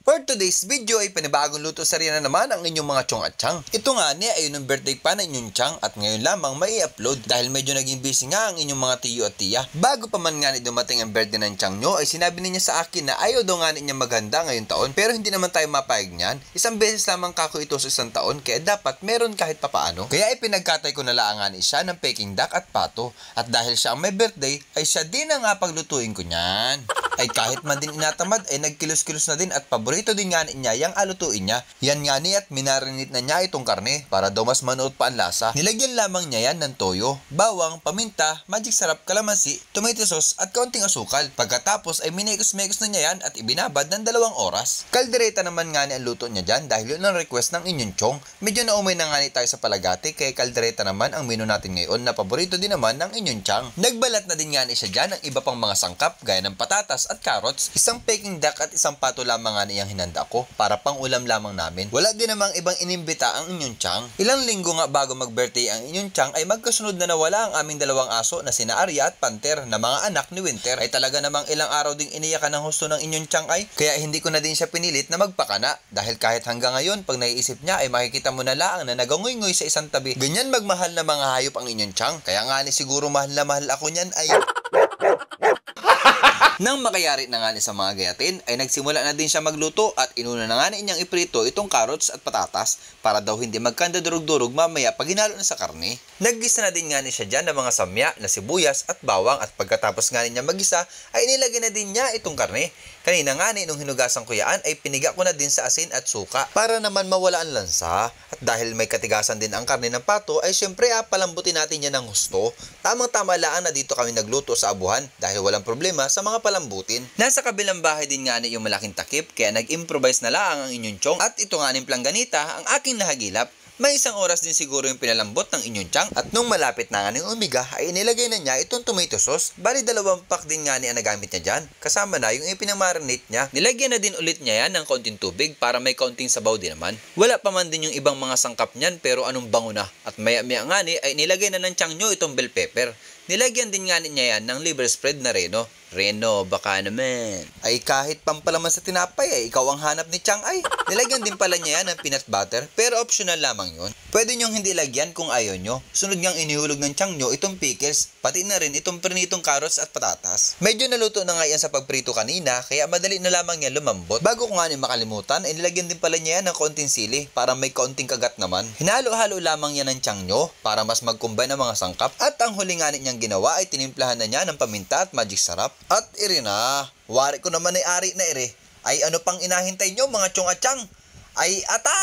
For today's video ay panibagong luto sa rin na naman ang inyong mga chong at chang. Ito nga ni ay yung birthday pa na inyong chang at ngayon lamang may upload dahil medyo naging busy nga ang inyong mga tiyo at tiya. Bago pa man nga ni dumating ang birthday ng chang nyo ay sinabi niya sa akin na ayaw daw nga niya maghanda ngayong taon pero hindi naman tayo mapayag niyan. Isang beses lamang kako ito sa isang taon kaya dapat meron kahit papaano. Kaya ay pinagkatay ko na laangan siya ng Peking duck at pato at dahil siya ang may birthday ay siya din ang nga paglutuin ko niyan. Ay kahit man din inatamad ay nagkilos-kilos na din at paborito din nga niya yung alutuin niya. Yan nga ni at minarinate na niya itong karne para daw mas manuot pa ang lasa. Nilagyan lamang niya yan ng toyo, bawang, paminta, magic sarap, kalamansi, tomato sauce at kaunting asukal. Pagkatapos ay minekos-mekos na niya yan at ibinabad ng 2 oras. Kaldereta naman nga ni ang luto niya dyan dahil yun ang request ng inyong chong. Medyo naumay na nga ni tayo sa palagate kaya kaldereta naman ang menu natin ngayon na paborito din naman ng inyong chang. Nagbalat na din nga ni siya dyan ng iba pang mga sangkap gaya ng patatas at carrots, isang Peking duck at isang pato lamang nga niyang hinanda ko para pang ulam lamang namin. Wala din namang ibang inimbita ang inyong chang. Ilang linggo nga bago mag-birthday ang inyong chang ay magkasunod na nawala ang aming 2 aso na sina Arya at Panther na mga anak ni Winter. Ay talaga namang ilang araw ding iniyakan ng husto ng inyong chang ay kaya hindi ko na din siya pinilit na magpakana dahil kahit hanggang ngayon pag naiisip niya ay makikita mo na laang na nagangoy-ngoy sa isang tabi. Ganyan magmahal na mga hayop ang inyong chang. Kaya nga ni siguro mahal na mahal ako niyan ay nang makayari na nga ni sa mga gayatin, ay nagsimula na din siya magluto at inuna na nga niyang iprito itong carrots at patatas para daw hindi magkandadurog-durog mamaya pag hinalo na sa karne. Naggisa na din nga ni siya dyan ng mga samya na sibuyas at bawang at pagkatapos nga niya magisa ay nilagay na din niya itong karne. Kanina nga ni nung hinugasan ko yan ay piniga ko na din sa asin at suka para naman mawala ang lansa. At dahil may katigasan din ang karne ng pato ay syempre palambutin natin yan ng husto. Tamang-tama laan na dito kami nagluto sa abuhan dahil walang problema sa mga palambutin. Nasa kabilang bahay din nga ni yung malaking takip kaya nag-improvise na lang ang inyong chong at ito nga ni Plangganita ang aking nahagilap. May 1 oras din siguro yung pinalambot ng inyong chang at nung malapit na nga ng umiga ay inilagay na niya itong tomato sauce. Bali 2 pack din nga ni ang nagamit niya dyan. Kasama na yung ipinamarinate niya. Nilagyan na din ulit niya yan ng kaunting tubig para may kaunting sabaw din naman. Wala pa man din yung ibang mga sangkap niyan pero anong bango na. At maya-maya nga ni ay nilagay na ng chang nyo itong bell pepper. Nilagyan din nga niya yan ng liver spread na reno. Reno, baka naman. Ay kahit pampalaman sa tinapay ay ikaw ang hanap ni Chang ay. Nilagyan din pala niya yan ng peanut butter pero optional lamang yun. Pwede nyong hindi lagyan kung ayaw nyo. Sunod ngang inihulog ng Chang nyo itong pickles, pati na rin itong prinitong carrots at patatas. Medyo naluto na nga yan sa pagprito kanina kaya madali na lamang yan lumambot. Bago ko nga ni makalimutan ay nilagyan din pala niya yan ng konting sili para may kaunting kagat naman. Hinalo-halo lamang yan ng Chang nyo para mas mag-combine ang mga sangkap at ang huli nga niyang ginawa ay tinimplahan na niya ng paminta at magic sarap. At iri na, wari ko naman ay ari na iri. Ay ano pang inahintay nyo mga chong at chang? Ay ata!